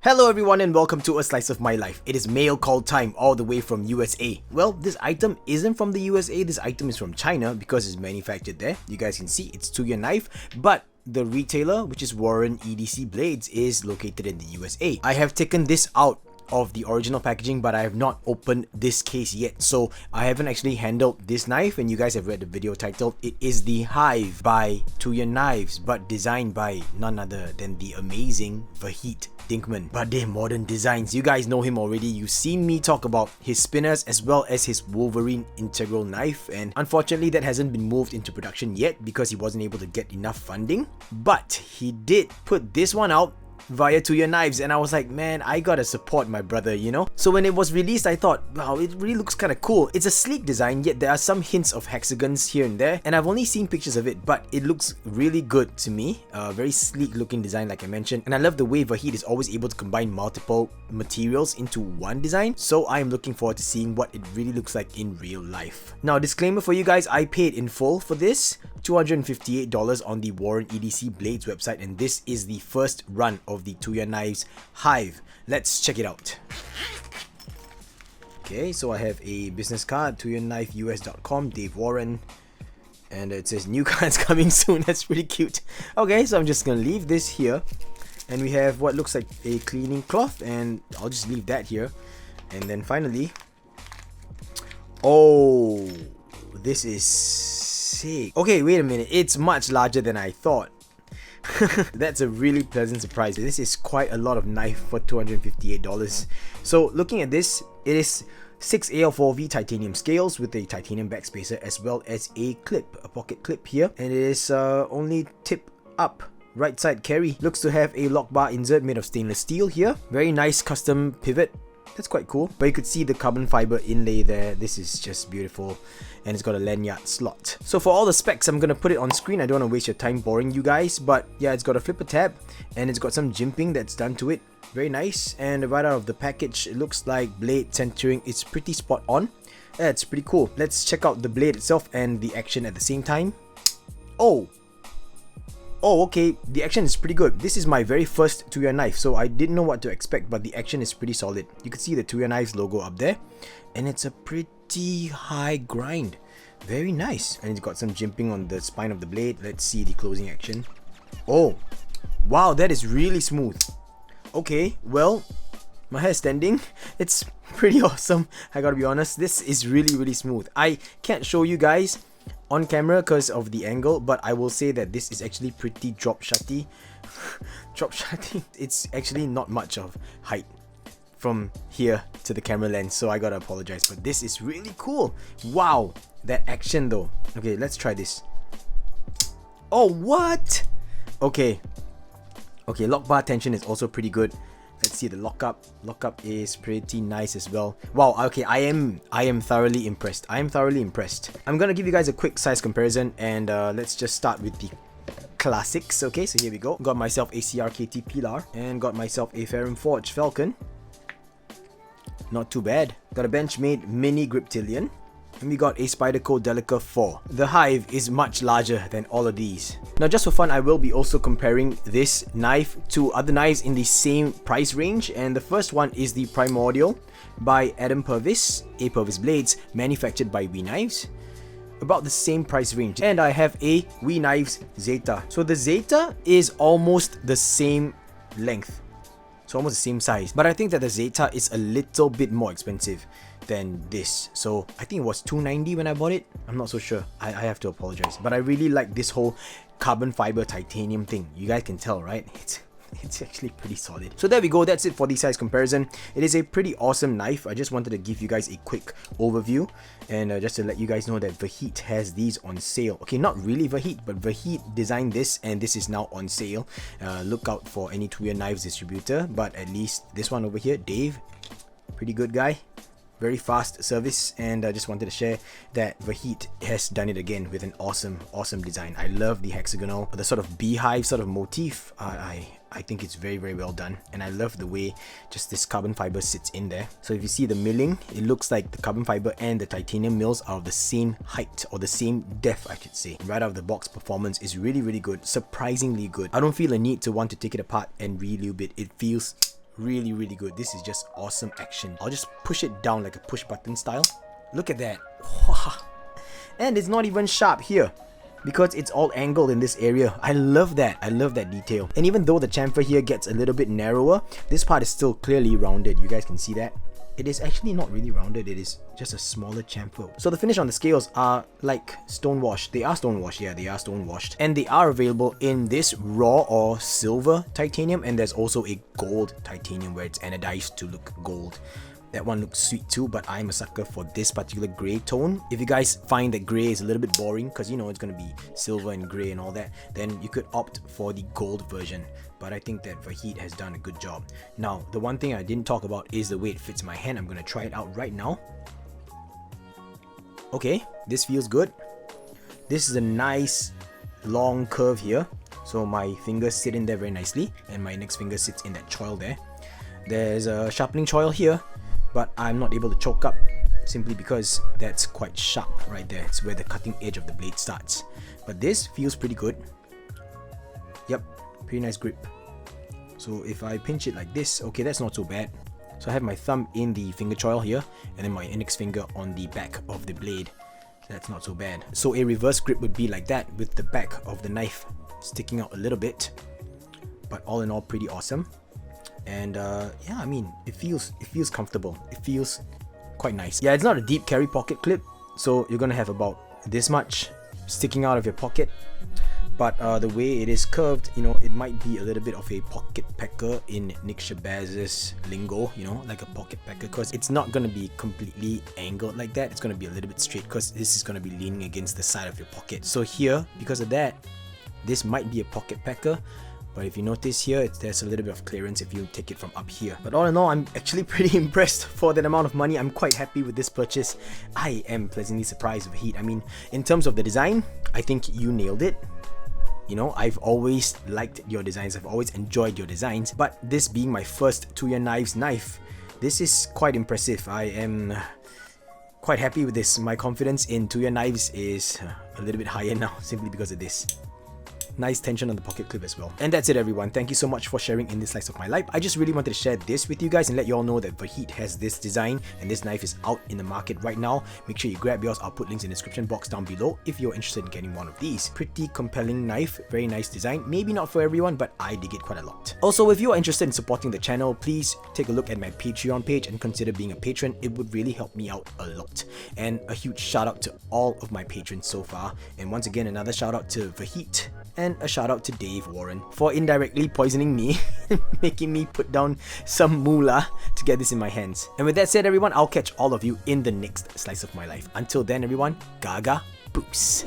Hello everyone and welcome to A Slice of My Life. It is mail call time all the way from USA. Well, this item isn't from the USA, this item is from China because it's manufactured there. You guys can see it's Tuya Knife, but the retailer, which is Warren EDC Blades, is located in the USA. I have taken this out of the original packaging, but I have not opened this case yet, so I haven't actually handled this knife, and you guys have read the video title. It is the Hive by Tuya Knives, but designed by none other than the amazing Vahit Dincman, Bade Modern Designs. You guys know him already. You've seen me talk about his spinners as well as his Wolverine integral knife, and unfortunately that hasn't been moved into production yet because he wasn't able to get enough funding, but he did put this one out via Tuya Knives, and I was like, man, I gotta support my brother, you know? So when it was released, I thought, wow, it really looks kind of cool. It's a sleek design, yet there are some hints of hexagons here and there, and I've only seen pictures of it, but it looks really good to me. Very sleek looking design, like I mentioned, and I love the way Vahit is always able to combine multiple materials into one design, so I am looking forward to seeing what it really looks like in real life. Now, disclaimer for you guys, I paid in full for this, $258 on the Warren EDC Blades website, and this is the first run of the Tuya Knives Hive. Let's check it out. Okay, so I have a business card, tuyanknifeus.com, Dave Warren, and it says new cards coming soon. That's pretty cute. Okay, so I'm just gonna leave this here, and we have what looks like a cleaning cloth, and I'll just leave that here. And then finally, oh, this is sick. Okay, wait a minute, it's much larger than I thought. That's a really pleasant surprise. This is quite a lot of knife for $258. So looking at this, it is 6 AL4V titanium scales with a titanium backspacer as well as a clip, a pocket clip here, and it is only tip up. Right side carry. Looks to have a lock bar insert made of stainless steel here. Very nice custom pivot. That's quite cool. But you could see the carbon fiber inlay there. This is just beautiful. And it's got a lanyard slot. So for all the specs, I'm gonna put it on screen. I don't want to waste your time boring you guys. But yeah, it's got a flipper tab. And it's got some jimping that's done to it. Very nice. And right out of the package, it looks like blade centering is pretty spot on. Yeah, it's pretty cool. Let's check out the blade itself and the action at the same time. Oh, okay, the action is pretty good. This is my very first Tuya knife, so I didn't know what to expect, but the action is pretty solid. You can see the Tuya Knives logo up there, and it's a pretty high grind. Very nice. And it's got some jimping on the spine of the blade. Let's see the closing action. Oh, wow, that is really smooth. Okay, well, my hair is standing. It's pretty awesome, I gotta be honest. This is really smooth. I can't show you guys on camera because of the angle, but I will say that this is actually pretty drop shotty. Drop shotty. It's actually not much of height from here to the camera lens, so I gotta apologize, but this is really cool. Wow, that action though. Okay, let's try this. Oh, what? Okay, lock bar tension is also pretty good. Let's see the lockup. Lockup is pretty nice as well. Wow, okay, I am thoroughly impressed. I'm gonna give you guys a quick size comparison, and let's just start with the classics. Okay, so here we go. Got myself a CRKT Pilar and got myself a Ferrum Forge Falcon. Not too bad. Got a Benchmade Mini Griptilian. And we got a Spyderco Delica 4. The Hive is much larger than all of these. Now, just for fun, I will be also comparing this knife to other knives in the same price range, and the first one is the Primordial by Adam Purvis, A Purvis Blades, manufactured by We Knives. About the same price range. And I have a We Knives Zeta. So the Zeta is almost the same length. So almost the same size. But I think that the Zeta is a little bit more expensive than this. So I think it was $290 when I bought it. I'm not so sure. I have to apologize. But I really like this whole carbon fiber titanium thing. You guys can tell, right? It's actually pretty solid. So there we go. That's it for the size comparison. It is a pretty awesome knife. I just wanted to give you guys a quick overview, and just to let you guys know that Vahit has these on sale. Okay, not really Vahit, but Vahit designed this, and this is now on sale. Look out for any Tuya Knives distributor, but at least this one over here, Dave, pretty good guy. Very fast service, and I just wanted to share that Vahit has done it again with an awesome design. I love the hexagonal, the sort of beehive sort of motif. I think it's very well done, and I love the way just this carbon fiber sits in there. So if you see the milling, it looks like the carbon fiber and the titanium mills are of the same height, or the same depth, I should say. Right out of the box, performance is really good, surprisingly good. I don't feel a need to want to take it apart and re-lube it. It feels Really, really good. This is just awesome action. I'll just push it down like a push button style. Look at that. And it's not even sharp here, because it's all angled in this area. I love that. I love that detail. And even though the chamfer here gets a little bit narrower, this part is still clearly rounded. You guys can see that. It is actually not really rounded, it is just a smaller chamfer. So the finish on the scales are like stone washed. They are stone washed, yeah, they are stone washed. And they are available in this raw or silver titanium, and there's also a gold titanium where it's anodized to look gold. That one looks sweet too, but I'm a sucker for this particular grey tone. If you guys find that grey is a little bit boring, because you know it's going to be silver and grey and all that, then you could opt for the gold version. But I think that Vahit has done a good job. Now, the one thing I didn't talk about is the way it fits my hand. I'm going to try it out right now. Okay, this feels good. This is a nice long curve here. So my fingers sit in there very nicely, and my next finger sits in that choil there. There's a sharpening choil here, but I'm not able to choke up simply because that's quite sharp right there. It's where the cutting edge of the blade starts. But this feels pretty good. Yep, pretty nice grip. So if I pinch it like this, okay, that's not so bad. So I have my thumb in the finger choil here, and then my index finger on the back of the blade. That's not so bad. So a reverse grip would be like that, with the back of the knife sticking out a little bit. But all in all, pretty awesome. And yeah, I mean, it feels comfortable. It feels quite nice. Yeah, it's not a deep carry pocket clip, so you're gonna have about this much sticking out of your pocket. But the way it is curved, you know, it might be a little bit of a pocket packer in Nick Shabazz's lingo, you know, like a pocket packer, because it's not gonna be completely angled like that. It's gonna be a little bit straight, because this is gonna be leaning against the side of your pocket. So here, because of that, this might be a pocket packer. But if you notice here, there's a little bit of clearance if you take it from up here. But all in all, I'm actually pretty impressed for that amount of money. I'm quite happy with this purchase. I am pleasantly surprised with Vahit. I mean, in terms of the design, I think you nailed it. You know, I've always liked your designs. I've always enjoyed your designs. But this being my first Tuya Knife's knife, this is quite impressive. I am quite happy with this. My confidence in Tuya Knives is a little bit higher now, simply because of this. Nice tension on the pocket clip as well. And that's it, everyone. Thank you so much for sharing in this slice of my life. I just really wanted to share this with you guys and let you all know that Vahit has this design, and this knife is out in the market right now. Make sure you grab yours. I'll put links in the description box down below if you're interested in getting one of these. Pretty compelling knife, very nice design. Maybe not for everyone, but I dig it quite a lot. Also, if you are interested in supporting the channel, please take a look at my Patreon page and consider being a patron. It would really help me out a lot. And a huge shout out to all of my patrons so far. And once again, another shout out to Vahit, and a shout out to Dave Warren for indirectly poisoning me, making me put down some moolah to get this in my hands. And with that said, everyone, I'll catch all of you in the next slice of my life. Until then, everyone, gaga boos.